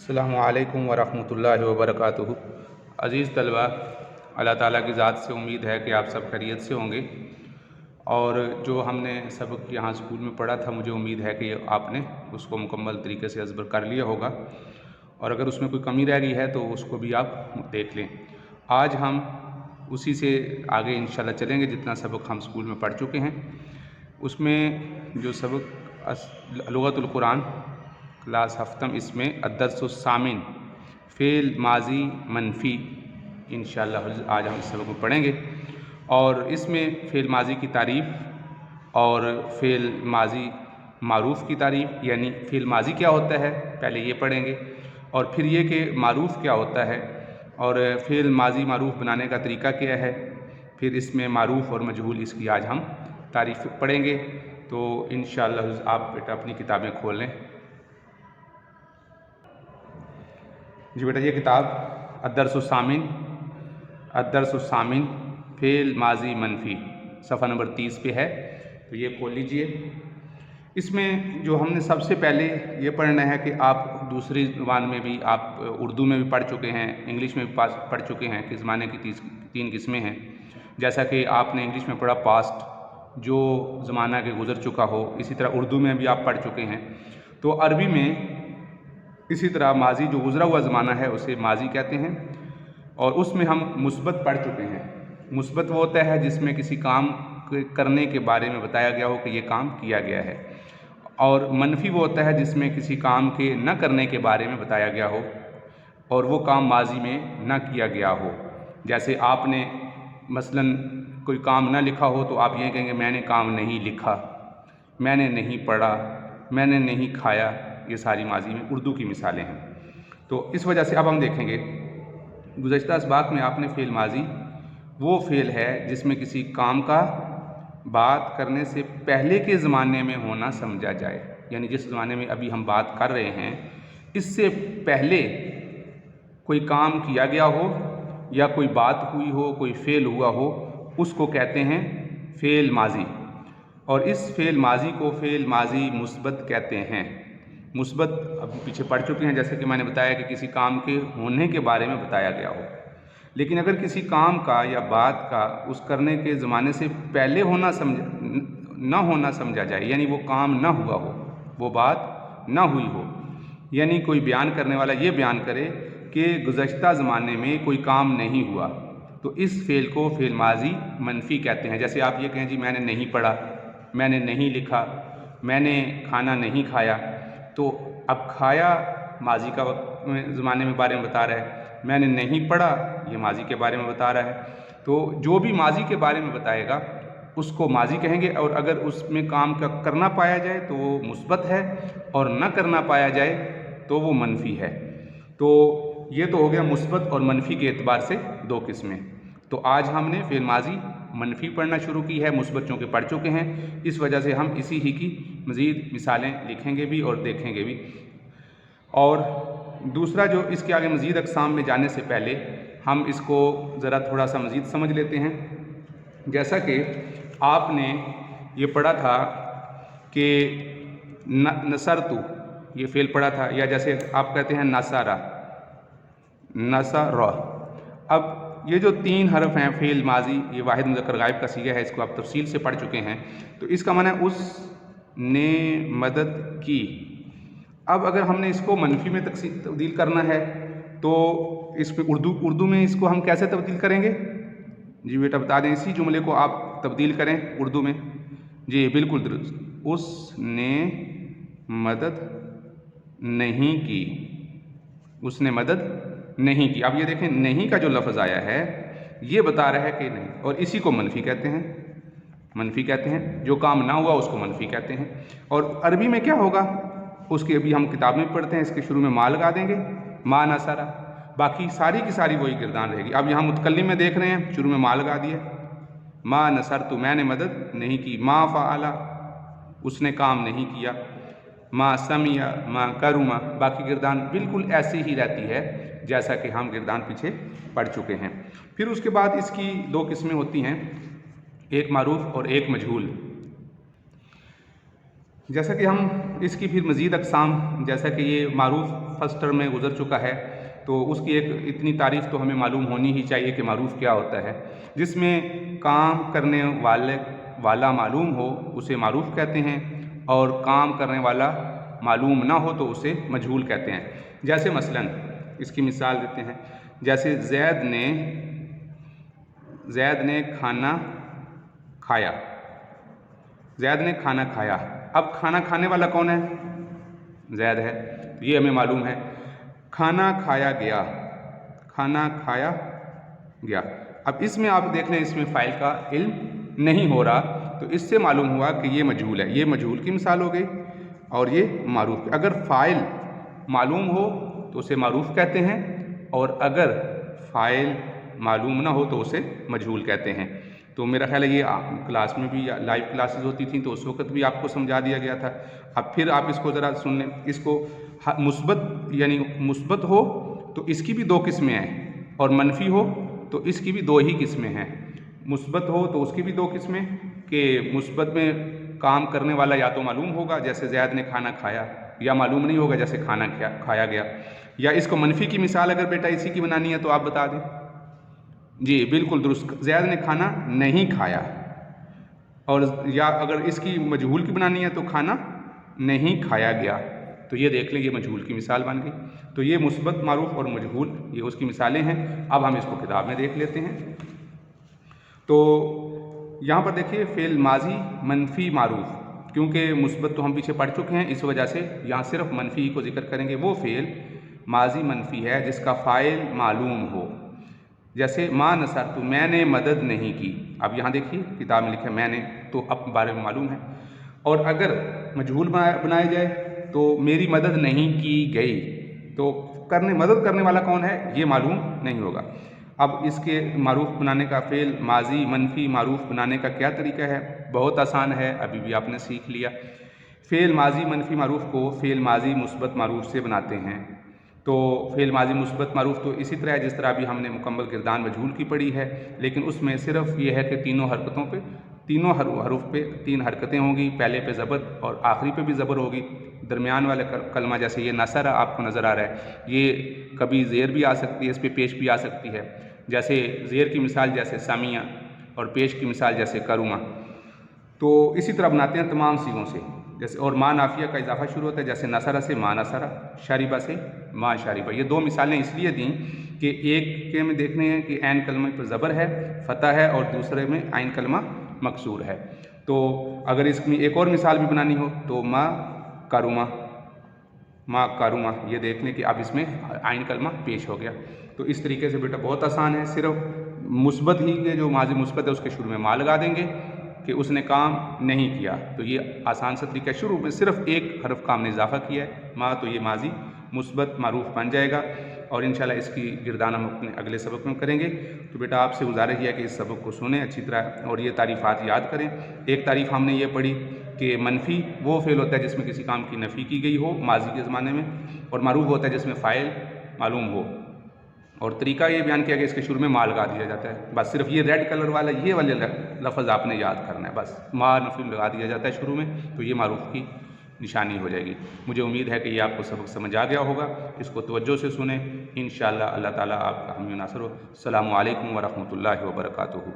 अस्सलामु अलैकुम वरहमतुल्लाहि वबरकातुहू। अज़ीज़ तलबा, अल्लाह ताला की ज़ात से उम्मीद है कि आप सब खैरियत से होंगे। और जो हमने सबक यहाँ स्कूल में पढ़ा था, मुझे उम्मीद है कि आपने उसको मुकम्मल तरीके से अज़बर कर लिया होगा, और अगर उसमें कोई कमी रह गई है तो उसको भी आप देख लें। आज हम उसी से आगे इंशाल्लाह चलेंगे जितना सबक हम स्कूल में पढ़ चुके हैं। उसमें जो सबक लुग़तुल कुरान क्लास हफ्तम, इसमें अद्दर्सुस्सामिन फ़ेल माजी मनफ़ी इंशाअल्लाह आज हम इस सबक में पढ़ेंगे। और इसमें फ़ेल माजी की तारीफ़ और फ़ेल माजी मारूफ़ की तारीफ़, यानी फ़ेल माजी क्या होता है पहले ये पढ़ेंगे, और फिर ये कि मारूफ़ क्या होता है, और फ़ेल माजी मारूफ़ बनाने का तरीका क्या है, फिर इसमें मारूफ़ और मजहूल इसकी आज हम तारीफ़ पढ़ेंगे। तो इंशाअल्लाह आप बेटा अपनी किताबें खोल लें। जी बेटा, ये किताब अद्दर्सुस्सामिन फ़ेल माजी मनफ़ी सफ़ा नंबर 30 पे है, तो ये खोल लीजिए। इसमें जो हमने सबसे पहले ये पढ़ना है कि आप दूसरी ज़ुबान में भी, आप उर्दू में भी पढ़ चुके हैं, इंग्लिश में भी पढ़ चुके हैं कि ज़माने की तीन किस्में हैं। जैसा कि आपने इंग्लिश में पढ़ा पास्ट, जो ज़माना के गुज़र चुका हो, इसी तरह उर्दू में भी आप पढ़ चुके हैं। तो अरबी में इसी तरह माजी जो गुज़रा हुआ ज़माना है उसे माजी कहते हैं, और उसमें हम मुस्बत पढ़ चुके हैं। मुस्बत वो होता है जिसमें किसी काम करने के बारे में बताया गया हो कि ये काम किया गया है, और मनफ़ी वो होता है जिसमें किसी काम के न करने के बारे में बताया गया हो और वो काम माजी में न किया गया हो। जैसे आपने मसलन कोई काम न लिखा हो तो आप ये कहेंगे मैंने काम नहीं लिखा, मैंने नहीं पढ़ा, मैंने नहीं खाया। ये सारी माजी में उर्दू की मिसालें हैं। तो इस वजह से अब हम देखेंगे गुज़श्ता असबाक में आपने फ़ेल माजी वो फ़ेल है जिसमें किसी काम का बात करने से पहले के ज़माने में होना समझा जाए, यानी जिस ज़माने में अभी हम बात कर रहे हैं इससे पहले कोई काम किया गया हो या कोई बात हुई हो, कोई फ़ेल हुआ हो, उसको कहते हैं फ़ेल माजी। और इस फ़ेल माजी को फ़ेल माजी मुस्बत कहते हैं। मुस्बत अब पीछे पढ़ चुके हैं, जैसे कि मैंने बताया कि किसी काम के होने के बारे में बताया गया हो। लेकिन अगर किसी काम का या बात का उस करने के ज़माने से पहले न होना समझा जाए, यानी वो काम न हुआ हो, वो बात न हुई हो, यानी कोई बयान करने वाला ये बयान करे कि गुज़श्ता ज़माने में कोई काम नहीं हुआ, तो इस फ़ेल को फ़ेल माजी मनफ़ी कहते हैं। जैसे आप ये कहें जी मैंने नहीं पढ़ा, मैंने नहीं लिखा, मैंने खाना नहीं खाया, तो अब खाया माजी का ज़माने में बारे में बता रहा है, मैंने नहीं पढ़ा ये माजी के बारे में बता रहा है। तो जो भी माजी के बारे में बताएगा उसको माजी कहेंगे, और अगर उसमें काम का करना पाया जाए तो वो मुस्बत है, और न करना पाया जाए तो वो मनफ़ी है। तो ये तो हो गया मुस्बत और मनफ़ी के एतबार से दो किस्में। तो आज हमने फ़ेल माजी मनफ़ी पढ़ना शुरू की है, मुस्बत चूँकि पढ़ चुके हैं, इस वजह से हम इसी ही की मज़ीद मिसालें लिखेंगे भी और देखेंगे भी। और दूसरा जो इसके आगे मज़ीद अक़साम में जाने से पहले हम इसको ज़रा थोड़ा सा मज़ीद समझ लेते हैं। जैसा कि आपने ये पढ़ा था कि नसरतु, ये फ़ेल पढ़ा था, या जैसे आप कहते हैं नसरा, नसरा। अब ये जो तीन हरफ हैं फ़ेल माजी, ये वाहिद मुज़क्कर गायब का सीगा है, इसको आप तफसील से पढ़ चुके हैं। तो इसका माना है उसने मदद की। अब अगर हमने इसको मनफ़ी में तब्दील करना है तो इसमें उर्दू में इसको हम कैसे तब्दील करेंगे? जी बेटा बता दें, इसी जुमले को आप तब्दील करें उर्दू में। जी बिल्कुल दुरुस्त, उसने मदद नहीं की, उसने मदद नहीं की। अब ये देखें, नहीं का जो लफ्ज़ आया है ये बता रहा है कि नहीं, और इसी को मनफ़ी कहते हैं। मनफ़ी कहते हैं, जो काम ना हुआ उसको मनफ़ी कहते हैं। और अरबी में क्या होगा उसके अभी हम किताब में पढ़ते हैं, इसके शुरू में मा लगा देंगे, मा नसरा, बाकी सारी की सारी वही गिरदान रहेगी। अब यहाँ मुतकल्लिम में देख रहे हैं, शुरू में मा लगा दिया, मा नसरतु मैंने मदद नहीं की, मा फ़अला उसने काम नहीं किया, मा समिया, मा करुमा, बाकी गिरदान बिल्कुल ऐसी ही रहती है जैसा कि हम गिरदान पीछे पढ़ चुके हैं। फिर उसके बाद इसकी दो किस्में होती हैं, एक मारूफ़ और एक मजहूल। जैसा कि हम इसकी फिर मज़ीद अक़साम, जैसा कि ये मारूफ़ फर्स्ट टर्म में गुजर चुका है, तो उसकी एक इतनी तारीफ़ तो हमें मालूम होनी ही चाहिए कि मारूफ़ क्या होता है। जिसमें काम करने वाला मालूम हो उसे मारूफ़ कहते हैं, और काम करने वाला मालूम ना हो तो उसे मजहूल कहते हैं। जैसे मसलन इसकी मिसाल देते हैं, जैसे ज़ैद ने खाना खाया। ज़ैद ने खाना खाया, अब खाना खाने वाला कौन है? ज़ैद है, ये हमें मालूम है। खाना खाया गया, खाना खाया गया। अब इसमें आप देख लें, इसमें फ़ाइल का इल्म नहीं हो रहा, तो इससे मालूम हुआ कि ये मजहूल है। ये मजहूल की मिसाल हो गई और ये मारूफ़। अगर फ़ाइल मालूम हो तो उसे मारूफ़ कहते हैं, और अगर फ़ाइल मालूम ना हो तो उसे मजहूल कहते हैं। तो मेरा ख़्याल है ये क्लास में भी लाइव क्लासेस होती थी तो उस वक़्त भी आपको समझा दिया गया था। अब फिर आप इसको ज़रा सुन लें। इसको मुस्बत यानी मुस्बत हो तो इसकी भी 2 किस्में हैं, और मनफ़ी हो तो इसकी भी 2 ही किस्में हैं। मुस्बत हो तो उसकी भी 2 किस्में, कि मुस्बत में काम करने वाला या तो मालूम होगा जैसे ज़ैद ने खाना खाया, या मालूम नहीं होगा जैसे खाना खाया गया। या इसको मनफ़ी की मिसाल अगर बेटा इसी की बनानी है तो आप बता दें। जी बिल्कुल दुरुस्त, ज़ैद ने खाना नहीं खाया। और या अगर इसकी मजहूल की बनानी है तो खाना नहीं खाया गया। तो ये देख लें, ये मजहूल की मिसाल बन गई। तो ये मुस्बत, मारूफ़ और मजहूल ये उसकी मिसालें हैं। अब हम इसको किताब में देख लेते हैं। तो यहाँ पर देखिए फ़ेल माजी मनफ़ी मारूफ़, क्योंकि मुस्बत तो हम पीछे पढ़ चुके हैं, इस वजह से यहाँ सिर्फ मनफ़ी को ज़िक्र करेंगे। वो फ़ेल माजी मनफ़ी है जिसका फ़ाइल मालूम हो। जैसे मा नसरतु, मैंने मदद नहीं की। अब यहाँ देखिए किताब में लिखा है मैंने, तो अब बारे में मालूम है। और अगर मजहूल बनाया जाए तो मेरी मदद नहीं की गई, तो मदद करने वाला कौन है ये मालूम नहीं होगा। अब इसके मारूफ़ बनाने का, फ़ेल माजी मनफ़ी मारूफ़ बनाने का क्या तरीका है? बहुत आसान है, अभी भी आपने सीख लिया। फ़ेल माजी मनफ़ी मारूफ़ को फ़ेल माजी मुस्बत मारूफ़ से बनाते हैं। तो फ़ेल माजी मुस्बत मारूफ़ तो इसी तरह है जिस तरह अभी हमने मुकम्मल किरदान मजहूल की पढ़ी है, लेकिन उसमें सिर्फ ये है कि तीनों हरकतों पे, तीनों हरूफ पे 3 हरकतें होंगी। पहले पे ज़बर और आखिरी पे भी ज़बर होगी। दरमियान वाला कलमा जैसे ये नसर आपको नज़र आ रहा है, ये कभी ज़ेर भी आ सकती है, इस पे पेश भी आ सकती है। जैसे ज़ेर की मिसाल जैसे सामिया, और पेश की मिसाल जैसे करूमा। तो इसी तरह बनाते हैं तमाम सीगों से। जैसे और माँ नाफिया का इजाफा शुरू होता है, जैसे नसरा से माँ नसरा, शारिबा से माँ शारिबा। ये 2 मिसालें इसलिए दी कि एक के में देखने हैं कि ऐन कलमे पर ज़बर है, फ़तह है, और दूसरे में आइन कलमा मकसूर है। तो अगर इसमें एक और मिसाल भी बनानी हो तो माँ कारुमा, माँ कारुमा, ये देख लें कि अब इसमें आइन कलमा पेश हो गया। तो इस तरीके से बेटा बहुत आसान है। सिर्फ मुस्बत ही के जो माजी मुस्बत है उसके शुरू में माँ लगा देंगे कि उसने काम नहीं किया, तो ये आसान सा तरीका है। शुरू में सिर्फ एक हरफ काम ने इजाफा किया है माँ, तो ये माजी मुस्बत मारूफ़ बन जाएगा। और इंशाल्लाह इसकी गिरदान हम अपने अगले सबक में करेंगे। तो बेटा आपसे गुजारिश है कि इस सबक को सुनें अच्छी तरह और ये तारीफ़ात याद करें। एक तारीफ़ हमने ये पढ़ी कि मनफ़ी वो फ़ेल होता है जिसमें किसी काम की नफ़ी की गई हो माजी के ज़माने में, और मारूफ़ होता है जिसमें फ़ाइल मालूम हो। और तरीका ये बयान किया कि इसके शुरू में मा लगा दिया जाता है। बस सिर्फ ये रेड कलर वाला ये वाले लफ्ज़ आपने याद करना है, बस मा नफ़ी लगा दिया जाता है शुरू में, तो ये मारूफ़ की निशानी हो जाएगी। मुझे उम्मीद है कि ये आपको सबक समझ आ गया होगा। इसको तवज्जो से सुने, इंशाअल्लाह अल्लाह ताला आपका हामी नासर हो। अस्सलामु अलैकुम व रहमतुल्लाहि व बरकातुहू।